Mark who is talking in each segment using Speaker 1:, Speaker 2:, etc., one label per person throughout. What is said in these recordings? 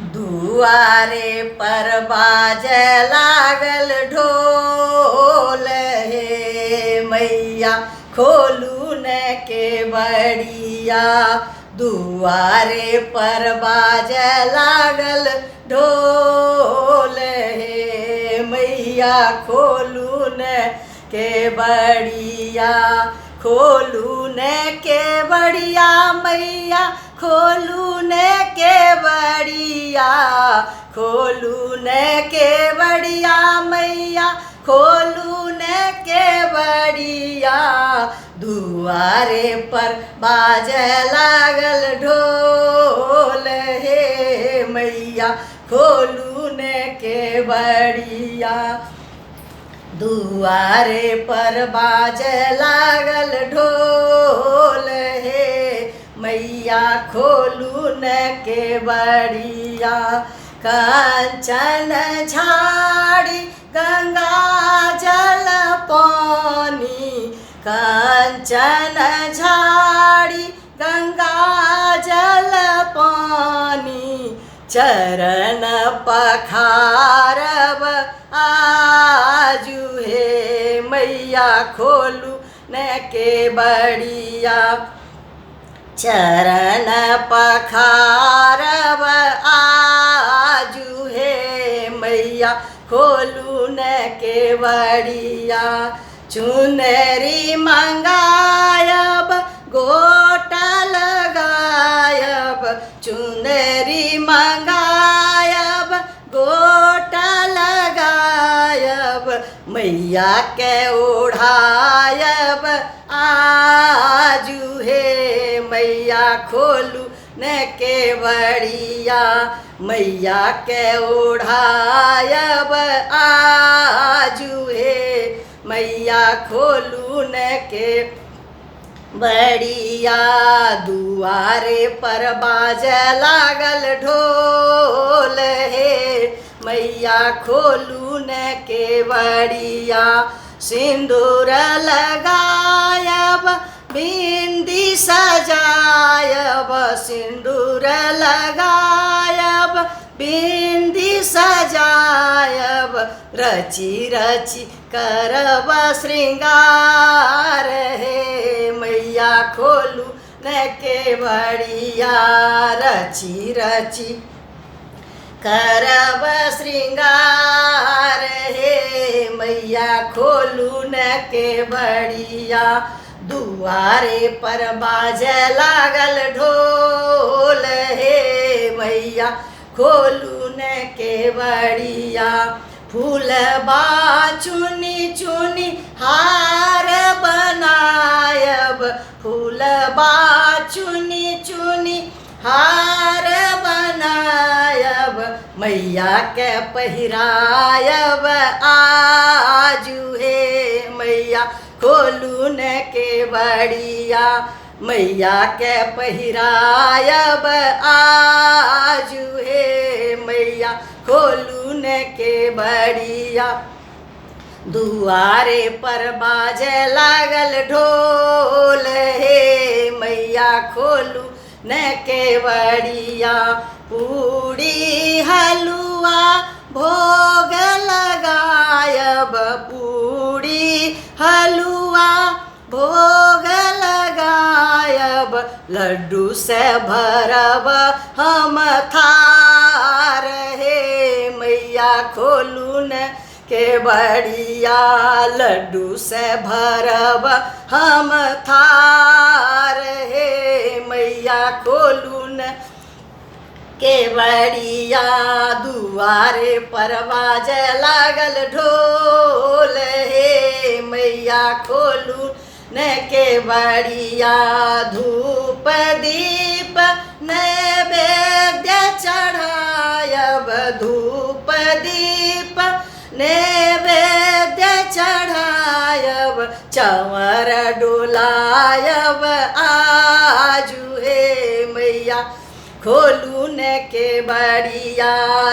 Speaker 1: दुआरे पर बाजे लागल ढोल हे मैया खोलू न केवड़िया। दुआरे पर बाजे लागल ढोल हे मैया खोलू न केवड़िया। खोलू न केवड़िया मैया खोलू न केवड़िया। खोलू न केवड़िया मैया खोलू न केवड़िया। दुआरे पर बाजे लागल ढोल हे मैया खोलू न केवड़िया। दुआरे पर बाजे लागल ढोल हे मैया खोलू न केवड़िया। कंचन झाड़ी गंगा जल पानी। कंचन झाड़ी गंगा जल पानी। चरण पखारब आजू हे मैया खोलू न केवड़िया। चरण पखारब आजू हे मैया खोलू न केवड़िया। चुनरी मंगायब गोट लगायब। चुनरी मंगायब गोट लगायब मैया के ओढ़ायब आजू हे मैया खोलू न केवड़िया। मैया के ओढ़ायब आजू हे मैया खोलू न केवड़िया। दुआरे पर बाजे लागल ढोल हे मैया खोलू न केवड़िया। सिंदूर लगायब बिंदी सजायब। सिंदूर लगायब बिंदी सजायब रची रची करब श्रृंगार हे मैया खोलू न केवड़िया। रची रची करब श्रृंगार हे मैया खोलू न केवड़िया। दुआरे पर बाजे लागल ढोल हे मैया खोलू न केवड़िया। फूलबा चुनी चुनी हार बनायब। फूलबा चुनी चुनी हार बनायब मैया के पहिरायब आजू हे मैया खोलू न केवड़िया। मैया के पहिरायब आजू हे मैया खोलू न केवड़िया। दुआरे पर बाजे लागल ढोल हे मैया खोलू न केवड़िया। पूड़ी हलुआ भोग लगायब। पूड़ी हलुआ भोग लगायब लड्डू से भरब हम थार हे मैया खोलू न केवड़िया। लड्डू से भरब हम थार हे मैया खोलू न केवड़िया। दुआरे पर बाजे लागल ढोल हे मैया खोलू न केवड़िया। धूप दीप नैवेद्य चढ़ायब। धूप दीप नैवेद्य चढ़ायब चंवर डोलायब आजू हे मैया खोलू न केवड़िया।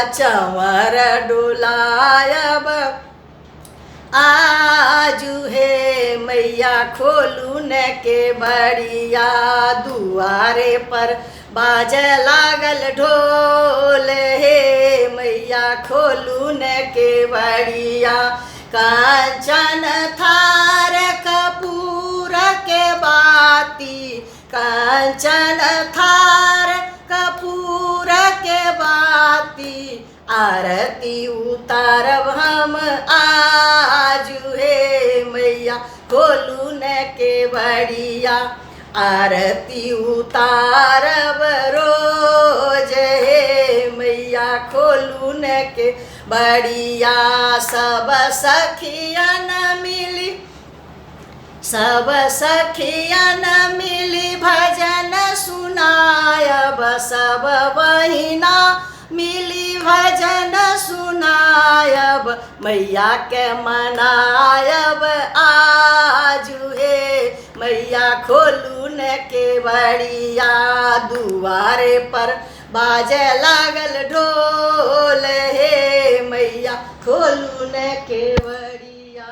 Speaker 1: चंवर डोलायब आजू हे मैया खोलू न के बड़िया दुआरे पर बाज लागल ढोल हे मैया खोलू न के बड़िया कांचन थार कपूर के बाती कांचन थार कपूर के बाती आरती उतारब हम आजू हे मैया खोलू न के बड़िया आरती उतारब रोज हे मैया खोलू न के बड़िया सब सखियन मिली सब सखियन मिली भजन सुनायब सब बहिना मिली भजन सुनायब मैया के मनायब आजू हे मैया खोलू न के बड़िया दुआरे पर बाजे लागल ढोल हे मैया खोलू न के बड़िया।